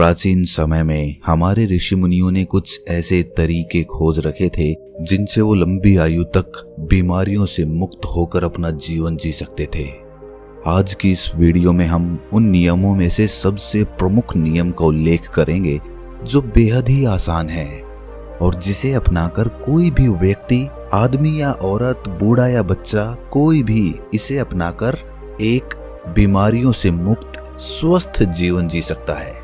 प्राचीन समय में हमारे ऋषि मुनियों ने कुछ ऐसे तरीके खोज रखे थे जिनसे वो लंबी आयु तक बीमारियों से मुक्त होकर अपना जीवन जी सकते थे। आज की इस वीडियो में हम उन नियमों में से सबसे प्रमुख नियम का उल्लेख करेंगे जो बेहद ही आसान है और जिसे अपनाकर कोई भी व्यक्ति, आदमी या औरत, बूढ़ा या बच्चा, कोई भी इसे अपनाकर एक बीमारियों से मुक्त स्वस्थ जीवन जी सकता है।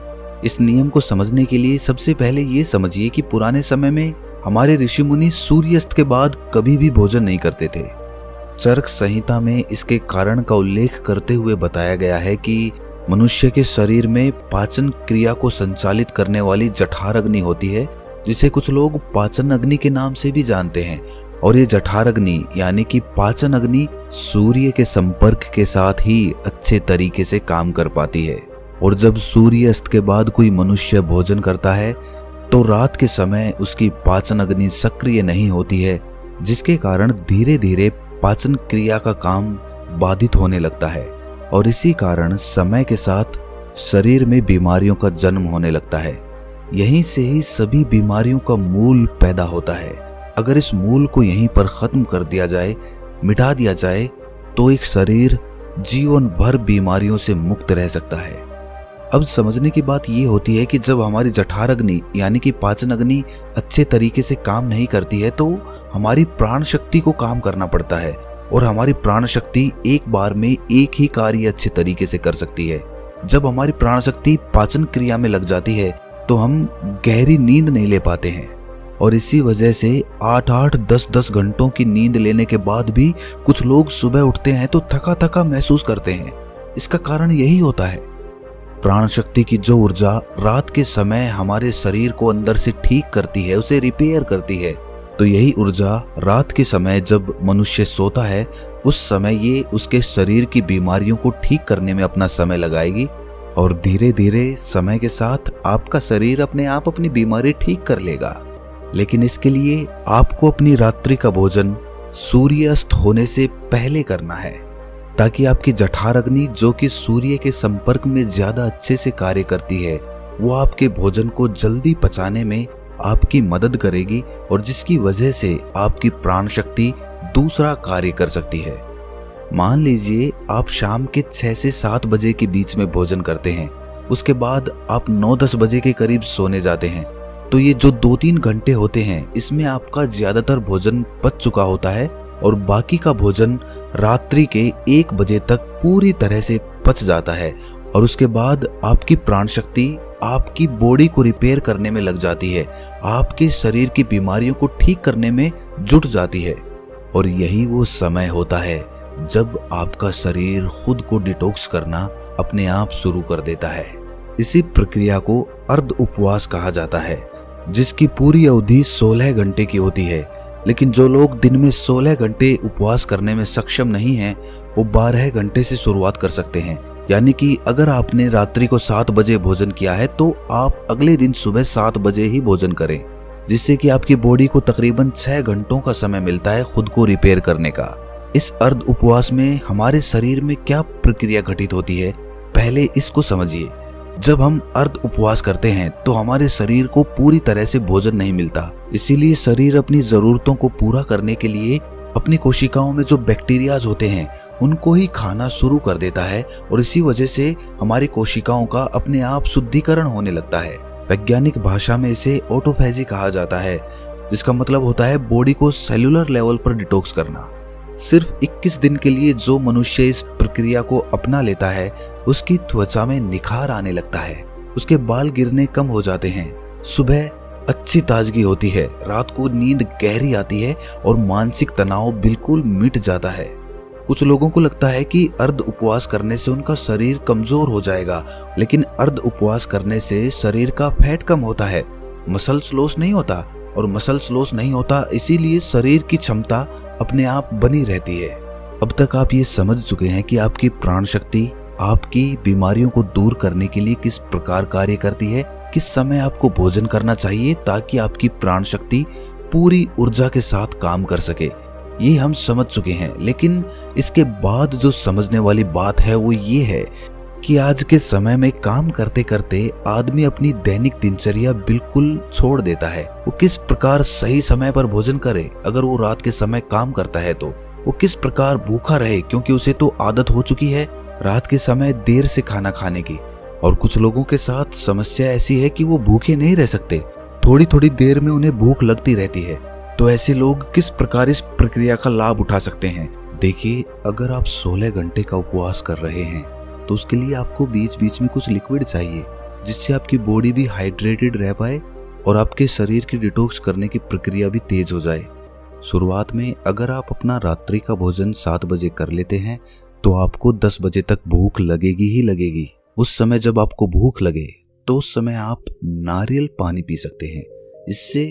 इस नियम को समझने के लिए सबसे पहले ये समझिए कि पुराने समय में हमारे ऋषि मुनि सूर्यास्त के बाद कभी भी भोजन नहीं करते थे। चरक संहिता में इसके कारण का उल्लेख करते हुए बताया गया है कि मनुष्य के शरीर में पाचन क्रिया को संचालित करने वाली जठर अग्नि होती है, जिसे कुछ लोग पाचन अग्नि के नाम से भी जानते हैं। और ये जठर अग्नि यानी कि पाचन अग्नि सूर्य के संपर्क के साथ ही अच्छे तरीके से काम कर पाती है। और जब सूर्यास्त के बाद कोई मनुष्य भोजन करता है तो रात के समय उसकी पाचन अग्नि सक्रिय नहीं होती है, जिसके कारण धीरे धीरे पाचन क्रिया का काम बाधित होने लगता है और इसी कारण समय के साथ शरीर में बीमारियों का जन्म होने लगता है। यहीं से ही सभी बीमारियों का मूल पैदा होता है। अगर इस मूल को यहीं पर खत्म कर दिया जाए, मिटा दिया जाए, तो एक शरीर जीवन भर बीमारियों से मुक्त रह सकता है। अब समझने की बात यह होती है कि जब हमारी जठर अग्नि यानी कि पाचन अग्नि अच्छे तरीके से काम नहीं करती है तो हमारी प्राण शक्ति को काम करना पड़ता है और हमारी प्राण शक्ति एक बार में एक ही कार्य अच्छे तरीके से कर सकती है। जब हमारी प्राण शक्ति पाचन क्रिया में लग जाती है तो हम गहरी नींद नहीं ले पाते हैं और इसी वजह से 8-8, 10-10 घंटों की नींद लेने के बाद भी कुछ लोग सुबह उठते हैं तो थका थका महसूस करते हैं। इसका कारण यही होता है, प्राण शक्ति की जो ऊर्जा रात के समय हमारे शरीर को अंदर से ठीक करती है, उसे रिपेयर करती है, तो यही ऊर्जा रात के समय जब मनुष्य सोता है उस समय ये उसके शरीर की बीमारियों को ठीक करने में अपना समय लगाएगी और धीरे धीरे समय के साथ आपका शरीर अपने आप अपनी बीमारी ठीक कर लेगा। लेकिन इसके लिए आपको अपनी रात्रि का भोजन सूर्यास्त होने से पहले करना है ताकि आपकी जठर अग्नि, जो कि सूर्य के संपर्क में ज्यादा अच्छे से कार्य करती है, वो आपके भोजन को जल्दी पचाने में आपकी मदद करेगी और जिसकी वजह से आपकी प्राण शक्ति दूसरा कार्य कर सकती है। मान लीजिए आप शाम के 6 से 7 बजे के बीच में भोजन करते हैं, उसके बाद आप 9-10 बजे के करीब सोने जाते हैं, तो ये जो 2-3 घंटे होते हैं इसमें आपका ज्यादातर भोजन पच चुका होता है और बाकी का भोजन रात्रि के 1 बजे तक पूरी तरह से पच जाता है और उसके बाद आपकी प्राण शक्ति आपकी बॉडी को रिपेयर करने में लग जाती है, आपके शरीर की बीमारियों को ठीक करने में जुट जाती है। और यही वो समय होता है जब आपका शरीर खुद को डिटॉक्स करना अपने आप शुरू कर देता है। इसी प्रक्रिया को अर्ध उपवास कहा जाता है, जिसकी पूरी अवधि 16 घंटे की होती है। लेकिन जो लोग दिन में 16 घंटे उपवास करने में सक्षम नहीं हैं, वो 12 घंटे से शुरुआत कर सकते हैं। यानी कि अगर आपने रात्रि को 7 बजे भोजन किया है तो आप अगले दिन सुबह 7 बजे ही भोजन करें, जिससे कि आपकी बॉडी को तकरीबन 6 घंटों का समय मिलता है खुद को रिपेयर करने का। इस अर्ध उपवास में हमारे शरीर में क्या प्रक्रिया घटित होती है, पहले इसको समझिए। जब हम अर्ध उपवास करते हैं तो हमारे शरीर को पूरी तरह से भोजन नहीं मिलता, इसीलिए शरीर अपनी जरूरतों को पूरा करने के लिए अपनी कोशिकाओं में जो बैक्टीरियाज होते हैं उनको ही खाना शुरू कर देता है और इसी वजह से हमारी कोशिकाओं का अपने आप शुद्धिकरण होने लगता है। वैज्ञानिक भाषा में इसे ऑटोफेजी कहा जाता है, जिसका मतलब होता है बॉडी को सेलुलर लेवल पर डिटॉक्स करना। सिर्फ 21 दिन के लिए जो मनुष्य इस प्रक्रिया को अपना लेता है उसकी त्वचा में निखार आने लगता है, उसके बाल गिरने कम हो जाते हैं, सुबह अच्छी ताजगी होती है, रात को नींद गहरी आती है और मानसिक तनाव बिल्कुल मिट जाता है। कुछ लोगों को लगता है कि अर्ध उपवास करने से उनका शरीर कमजोर हो जाएगा, लेकिन अर्ध उपवास करने से शरीर का फैट कम होता है, मसल्स लॉस नहीं होता और मसल्स लॉस नहीं होता इसीलिए शरीर की क्षमता अपने आप बनी रहती है। अब तक आप ये समझ चुके हैं कि आपकी प्राण शक्ति आपकी बीमारियों को दूर करने के लिए किस प्रकार कार्य करती है, किस समय आपको भोजन करना चाहिए ताकि आपकी प्राण शक्ति पूरी ऊर्जा के साथ काम कर सके। ये हम समझ चुके हैं, लेकिन इसके बाद जो समझने वाली बात है वो ये है कि आज के समय में काम करते करते आदमी अपनी दैनिक दिनचर्या बिल्कुल छोड़ देता है। वो किस प्रकार सही समय पर भोजन करे अगर वो रात के समय काम करता है तो वो किस प्रकार भूखा रहे, क्योंकि उसे तो आदत हो चुकी है रात के समय देर से खाना खाने की। और कुछ लोगों के साथ समस्या ऐसी है कि वो भूखे नहीं रह सकते, थोड़ी थोड़ी देर में उन्हें भूख लगती रहती है। तो ऐसे लोग किस प्रकार इस प्रक्रिया का लाभ उठा सकते हैं? देखिए, अगर आप 16 घंटे का उपवास कर रहे हैं तो उसके लिए आपको बीच बीच में कुछ लिक्विड चाहिए, जिससे आपकी बॉडी भी हाइड्रेटेड रह पाए और आपके शरीर की डिटॉक्स करने की प्रक्रिया भी तेज हो जाए। शुरुआत में अगर आप अपना रात्रि का भोजन 7 बजे कर लेते हैं तो आपको 10 बजे तक भूख लगेगी ही लगेगी। उस समय जब आपको भूख लगे तो उस समय आप नारियल पानी पी सकते हैं। इससे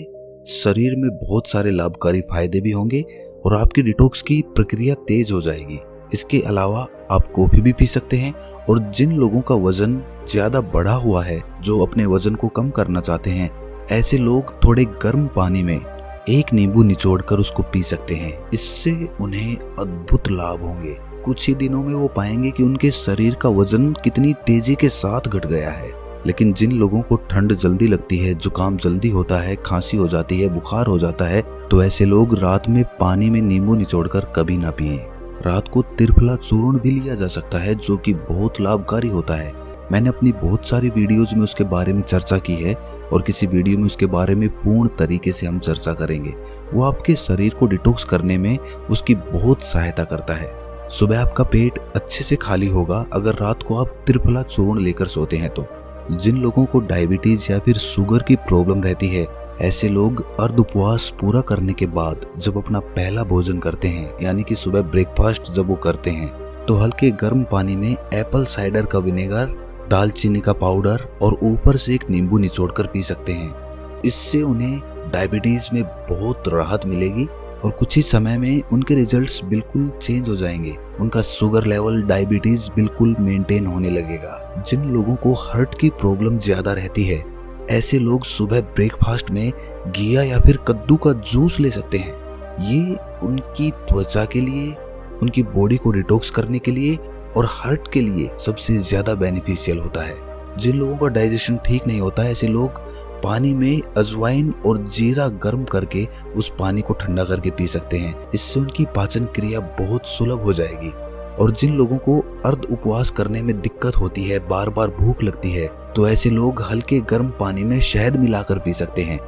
शरीर में बहुत सारे लाभकारी फायदे भी होंगे और आपकी डिटॉक्स की प्रक्रिया तेज हो जाएगी। इसके अलावा आप कॉफी भी पी सकते हैं। और जिन लोगों का वजन ज्यादा बढ़ा हुआ है, जो अपने वजन को कम करना चाहते हैं, ऐसे लोग थोड़े गर्म पानी में 1 नींबू निचोड़कर उसको पी सकते हैं। इससे उन्हें अद्भुत लाभ होंगे। कुछ ही दिनों में वो पाएंगे कि उनके शरीर का वजन कितनी तेजी के साथ घट गया है। लेकिन जिन लोगों को ठंड जल्दी लगती है, जुकाम जल्दी होता है, खांसी हो जाती है, बुखार हो जाता है, तो ऐसे लोग रात में पानी में नींबू निचोड़कर कभी ना पिएं। रात को त्रिफला चूर्ण भी लिया जा सकता है, जो कि बहुत लाभकारी होता है। मैंने अपनी बहुत सारी वीडियोज में उसके बारे में चर्चा की है और किसी वीडियो में उसके बारे में पूर्ण तरीके से हम चर्चा करेंगे। वो आपके शरीर को डिटॉक्स करने में उसकी बहुत सहायता करता है। सुबह आपका पेट अच्छे से खाली होगा अगर रात को आप त्रिफला चूर्ण लेकर सोते हैं तो। जिन लोगों को डायबिटीज या फिर शुगर की प्रॉब्लम रहती है, ऐसे लोग अर्ध उपवास पूरा करने के बाद जब अपना पहला भोजन करते हैं, यानी कि सुबह ब्रेकफास्ट जब वो करते हैं, तो हल्के गर्म पानी में एप्पल साइडर का विनेगर, दालचीनी का पाउडर और ऊपर से 1 नींबू निचोड़कर पी सकते हैं। इससे उन्हें डायबिटीज में बहुत राहत मिलेगी और कुछ ही समय में उनके रिजल्ट्स बिल्कुल चेंज हो जाएंगे। उनका शुगर लेवल, डायबिटीज बिल्कुल मेंटेन होने लगेगा। जिन लोगों को हार्ट की प्रॉब्लम ज्यादा रहती है, ऐसे लोग सुबह ब्रेकफास्ट में घिया या फिर कद्दू का जूस ले सकते हैं। ये उनकी त्वचा के लिए, उनकी बॉडी को डिटॉक्स करने के लिए और हार्ट के लिए सबसे ज्यादा बेनिफिशियल होता है। जिन लोगों का डाइजेशन ठीक नहीं होता है, ऐसे लोग पानी में अजवाइन और जीरा गर्म करके उस पानी को ठंडा करके पी सकते हैं। इससे उनकी पाचन क्रिया बहुत सुलभ हो जाएगी। और जिन लोगों को अर्ध उपवास करने में दिक्कत होती है, बार बार भूख लगती है, तो ऐसे लोग हल्के गर्म पानी में शहद मिलाकर पी सकते हैं।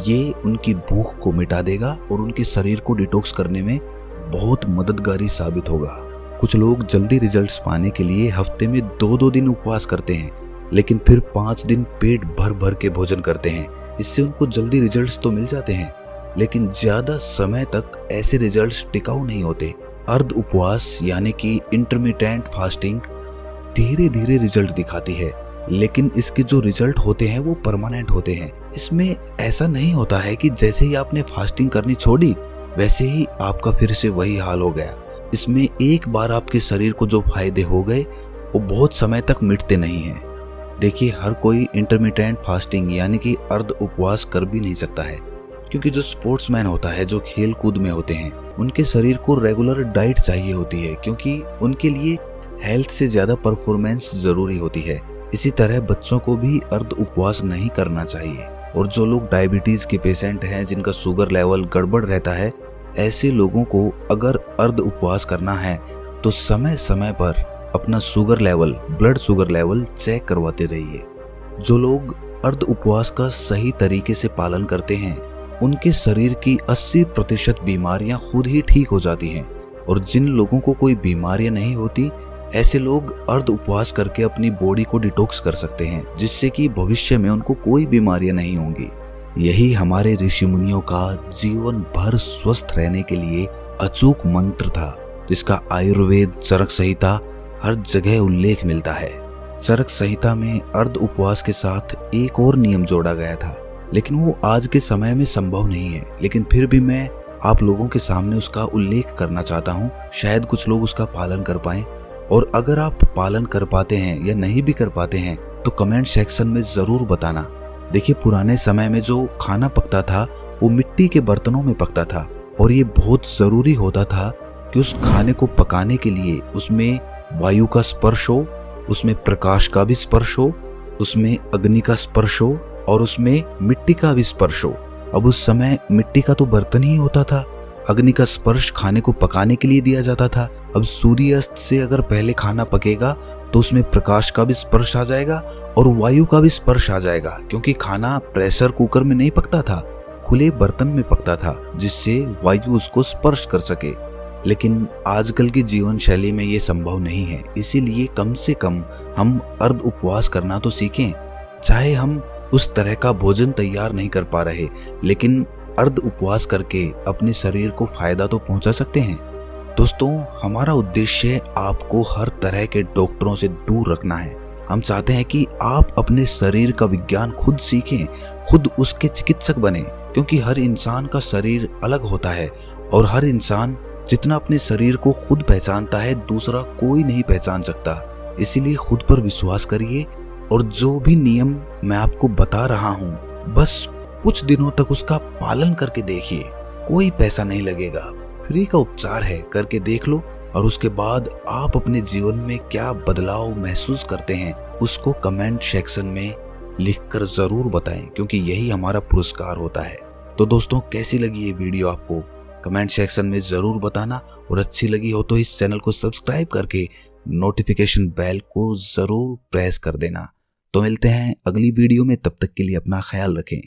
ये उनकी भूख को मिटा देगा और उनके शरीर को डिटॉक्स करने में बहुत मददगारी साबित होगा। कुछ लोग जल्दी रिजल्ट्स पाने के लिए हफ्ते में 2-2 दिन उपवास करते हैं, लेकिन फिर 5 दिन पेट भर भर के भोजन करते हैं। इससे उनको जल्दी रिजल्ट्स तो मिल जाते हैं, लेकिन ज्यादा समय तक ऐसे रिजल्ट्स टिकाऊ नहीं होते। अर्ध उपवास यानी कि इंटरमिटेंट फास्टिंग धीरे धीरे रिजल्ट दिखाती है, लेकिन इसके जो रिजल्ट होते हैं वो परमानेंट होते हैं। इसमें ऐसा नहीं होता है कि जैसे ही आपने फास्टिंग करनी छोड़ी वैसे ही आपका फिर से वही हाल हो गया। इसमें एक बार आपके शरीर को जो फायदे हो गए वो बहुत समय तक मिटते नहीं हैं। देखिए, हर कोई इंटरमिटेंट फास्टिंग यानी कि अर्ध उपवास कर भी नहीं सकता है, क्योंकि जो स्पोर्ट्समैन होता है, जो खेल कूद में होते हैं, उनके शरीर को रेगुलर डाइट चाहिए होती है, क्योंकि उनके लिए हेल्थ से ज्यादा परफॉर्मेंस जरूरी होती है। इसी तरह बच्चों को भी अर्ध उपवास नहीं करना चाहिए। और जो लोग डायबिटीज के पेशेंट हैं, जिनका शुगर लेवल गड़बड़ रहता है, ऐसे लोगों को अगर अर्ध उपवास करना है तो समय समय पर अपना sugar level, blood sugar level check करवाते रहिए। जो लोग अर्ध उपवास का सही तरीके से पालन करते हैं, उनके शरीर की 80% बीमारियां खुद ही ठीक हो जाती हैं। और जिन लोगों को कोई बीमारियां नहीं होती, ऐसे लोग अर्ध उपवास करके अपनी बॉडी को डिटॉक्स कर सकते हैं, जिससे कि भविष्य में उनको कोई बीमारियां नहीं होंगी। यही हमारे ऋषि मुनियों का जीवन भर स्वस्थ रहने के लिए अचूक मंत्र था, जिसका आयुर्वेद चरक संहिता हर जगह उल्लेख मिलता है। चरक संहिता में अर्ध उपवास के साथ एक और नियम जोड़ा गया था, लेकिन वो आज के समय में संभव नहीं है। लेकिन फिर भी मैं आप लोगों के सामने उसका उल्लेख करना चाहता हूँ, शायद कुछ लोग उसका पालन कर पाएं। और अगर आप पालन कर पाते हैं या नहीं भी कर पाते हैं तो कमेंट सेक्शन में जरूर बताना। देखिए, पुराने समय में जो खाना पकता था वो मिट्टी के बर्तनों में पकता था, और ये बहुत जरूरी होता था कि उस खाने को पकाने के लिए उसमें वायु का स्पर्श हो उसमें प्रकाश का भी स्पर्श हो, उसमें अग्नि का स्पर्श हो और उसमें मिट्टी का भी स्पर्श हो। अब उस समय मिट्टी का तो बर्तन ही होता था, अग्नि का स्पर्श खाने को पकाने के लिए दिया जाता था। अब सूर्यास्त से अगर पहले खाना पकेगा तो उसमें प्रकाश का भी स्पर्श आ जाएगा और वायु का भी स्पर्श आ जाएगा, क्योंकि खाना प्रेशर कुकर में नहीं पकता था, खुले बर्तन में पकता था, जिससे वायु उसको स्पर्श कर सके। लेकिन आजकल की जीवन शैली में ये संभव नहीं है, इसीलिए कम से कम हम अर्ध उपवास करना तो सीखें। चाहे हम उस तरह का भोजन तैयार नहीं कर पा रहे, लेकिन अर्ध उपवास करके अपने शरीर को फायदा तो पहुंचा सकते हैं। दोस्तों, हमारा उद्देश्य आपको हर तरह के डॉक्टरों से दूर रखना है। हम चाहते हैं कि आप अपने शरीर का विज्ञान खुद सीखें, खुद उसके चिकित्सक बने, क्योंकि हर इंसान का शरीर अलग होता है और हर इंसान जितना अपने शरीर को खुद पहचानता है, दूसरा कोई नहीं पहचान सकता। इसीलिए खुद पर विश्वास करिए और जो भी नियम मैं आपको बता रहा हूँ, बस कुछ दिनों तक उसका पालन करके देखिए। कोई पैसा नहीं लगेगा, फ्री का उपचार है, करके देख लो और उसके बाद आप अपने जीवन में क्या बदलाव महसूस करते हैं उसको कमेंट सेक्शन में लिखकर जरूर बताएं, क्योंकि यही हमारा पुरस्कार होता है। तो दोस्तों, कैसी लगी ये वीडियो आपको कमेंट सेक्शन में जरूर बताना, और अच्छी लगी हो तो इस चैनल को सब्सक्राइब करके नोटिफिकेशन बेल को जरूर प्रेस कर देना। तो मिलते हैं अगली वीडियो में, तब तक के लिए अपना ख्याल रखें।